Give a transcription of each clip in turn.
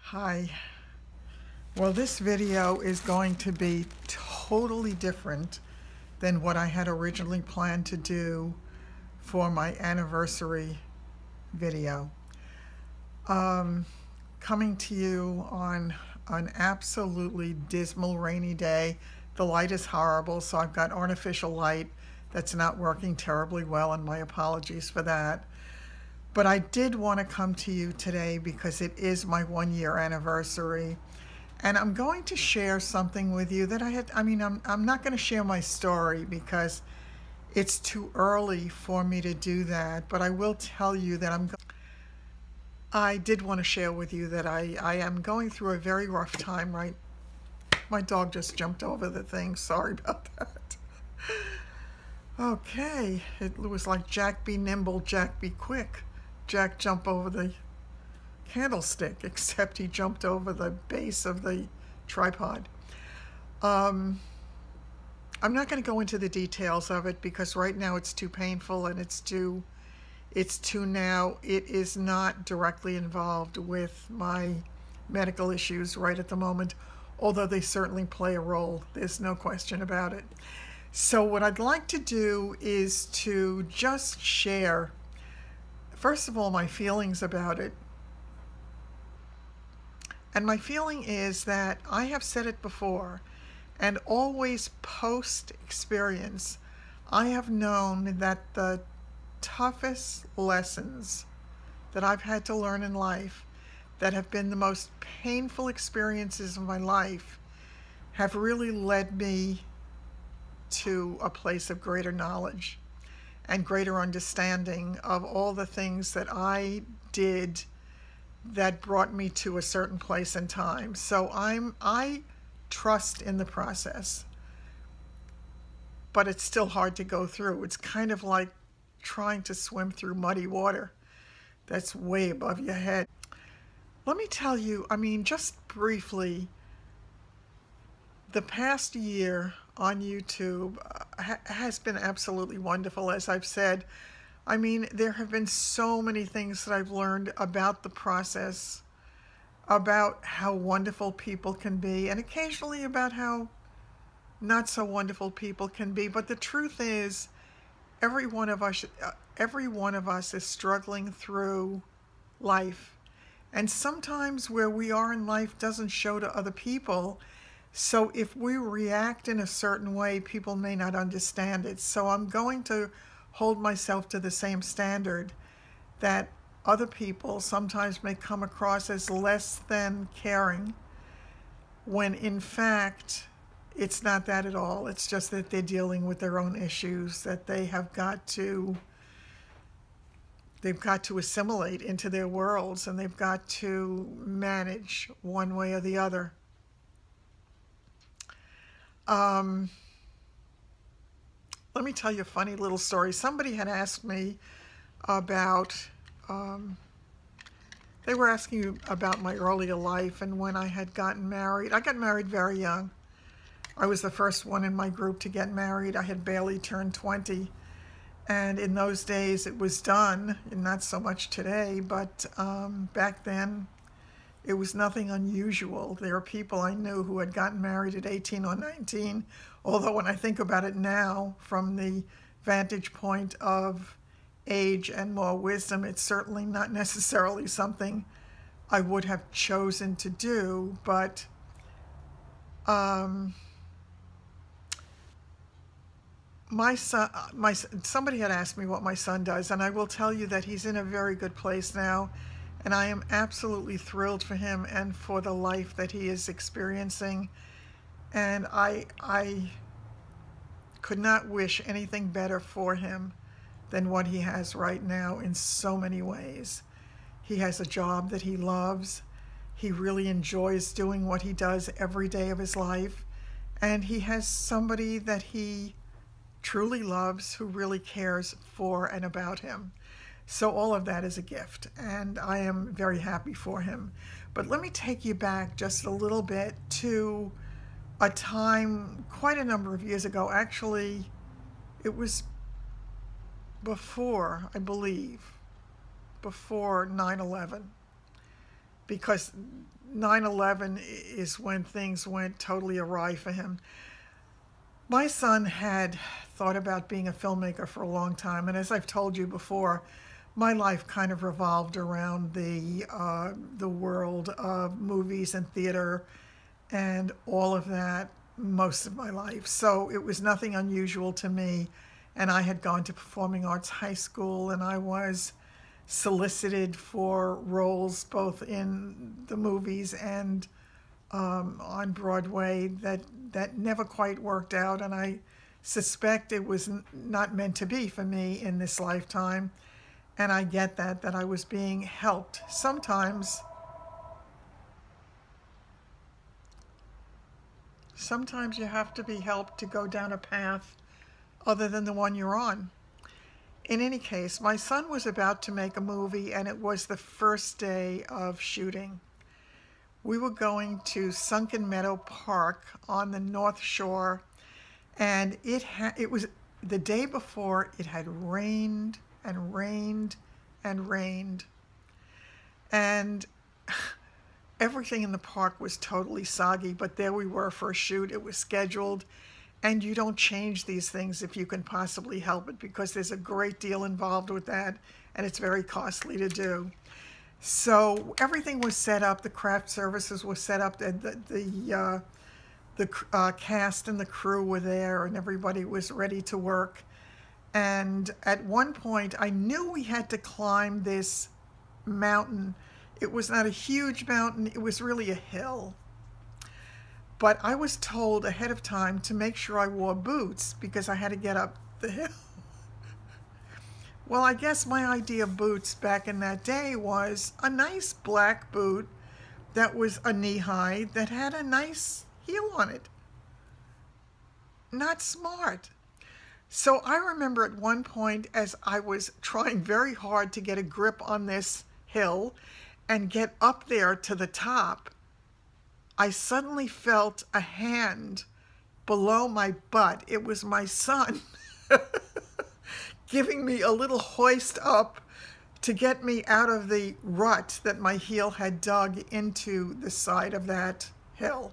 Hi. Well, this video is going to be totally different than what I had originally planned to do for my anniversary video. Coming to you on an absolutely dismal rainy day. The light is horrible, so I've got artificial light that's not working terribly well, and my apologies for that. But I did want to come to you today because it is my 1-year anniversary. And I'm going to share something with you that I'm not going to share my story because it's too early for me to do that. But I will tell you that I did want to share with you that I am going through a very rough time, right? My dog just jumped over the thing. Sorry about that. Okay, it was like Jack be nimble, Jack be quick. Jack jumped over the candlestick, except he jumped over the base of the tripod. I'm not going to go into the details of it because right now it's too painful and it is not directly involved with my medical issues right at the moment, although they certainly play a role. There's no question about it. So what I'd like to do is to just share, first of all, my feelings about it. And my feeling is that I have said it before, and always post-experience, I have known that the toughest lessons that I've had to learn in life, that have been the most painful experiences of my life, have really led me to a place of greater knowledge and greater understanding of all the things that I did that brought me to a certain place in time. So I trust in the process, but it's still hard to go through. It's kind of like trying to swim through muddy water that's way above your head. Let me tell you, just briefly, the past year on YouTube has been absolutely wonderful, as I've said. There have been so many things that I've learned about the process, about how wonderful people can be, and occasionally about how not so wonderful people can be. But the truth is, every one of us is struggling through life. And sometimes where we are in life doesn't show to other people. So if we react in a certain way, people may not understand it. So I'm going to hold myself to the same standard that other people sometimes may come across as less than caring, when in fact it's not that at all. It's just that they're dealing with their own issues that they've got to assimilate into their worlds, and they've got to manage one way or the other. Let me tell you a funny little story. Somebody had asked me about, they were asking about my earlier life and when I had gotten married. I got married very young. I was the first one in my group to get married. I had barely turned 20. And in those days it was done, and not so much today, but back then it was nothing unusual. There are people I knew who had gotten married at 18 or 19, although when I think about it now, from the vantage point of age and more wisdom, it's certainly not necessarily something I would have chosen to do. But somebody had asked me what my son does, and I will tell you that he's in a very good place now. And I am absolutely thrilled for him and for the life that he is experiencing. And I could not wish anything better for him than what he has right now in so many ways. He has a job that he loves. He really enjoys doing what he does every day of his life. And he has somebody that he truly loves who really cares for and about him. So all of that is a gift, and I am very happy for him. But let me take you back just a little bit to a time quite a number of years ago. Actually, it was before, I believe, before 9/11. Because 9/11 is when things went totally awry for him. My son had thought about being a filmmaker for a long time, and as I've told you before, my life kind of revolved around the world of movies and theater and all of that most of my life. So it was nothing unusual to me. And I had gone to performing arts high school, and I was solicited for roles both in the movies and on Broadway that never quite worked out. And I suspect it was not meant to be for me in this lifetime. And I get that I was being helped. Sometimes you have to be helped to go down a path other than the one you're on. In any case, my son was about to make a movie, and it was the first day of shooting. We were going to Sunken Meadow Park on the North Shore, and it was the day before. It had rained and rained and rained, and everything in the park was totally soggy, but there we were for a shoot. It was scheduled, and you don't change these things if you can possibly help it, because there's a great deal involved with that, and it's very costly to do. So everything was set up. The craft services were set up. The cast and the crew were there, and everybody was ready to work. And at one point, I knew we had to climb this mountain. It was not a huge mountain. It was really a hill. But I was told ahead of time to make sure I wore boots because I had to get up the hill. Well, I guess my idea of boots back in that day was a nice black boot that was a knee-high that had a nice heel on it. Not smart. So I remember at one point, as I was trying very hard to get a grip on this hill and get up there to the top, I suddenly felt a hand below my butt. It was my son giving me a little hoist up to get me out of the rut that my heel had dug into the side of that hill.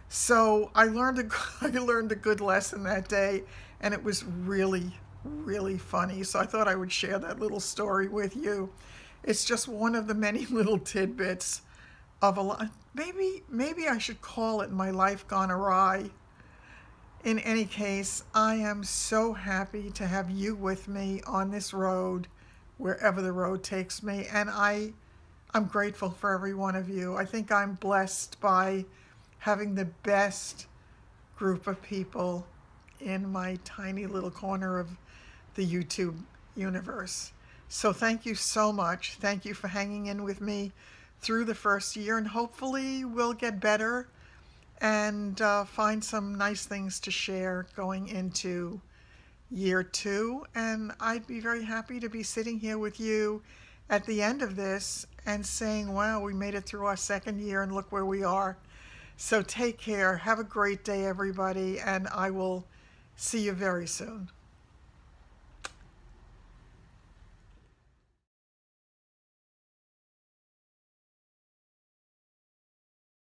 So I learned a good lesson that day, and it was really, really funny. So I thought I would share that little story with you. It's just one of the many little tidbits of a lot. Maybe I should call it my life gone awry. In any case, I am so happy to have you with me on this road, wherever the road takes me, and I'm grateful for every one of you. I think I'm blessed by having the best group of people in my tiny little corner of the YouTube universe. So thank you so much. Thank you for hanging in with me through the first year, and hopefully we'll get better and find some nice things to share going into year 2. And I'd be very happy to be sitting here with you at the end of this and saying, wow, we made it through our second year and look where we are. So take care. Have a great day, everybody, and I will see you very soon.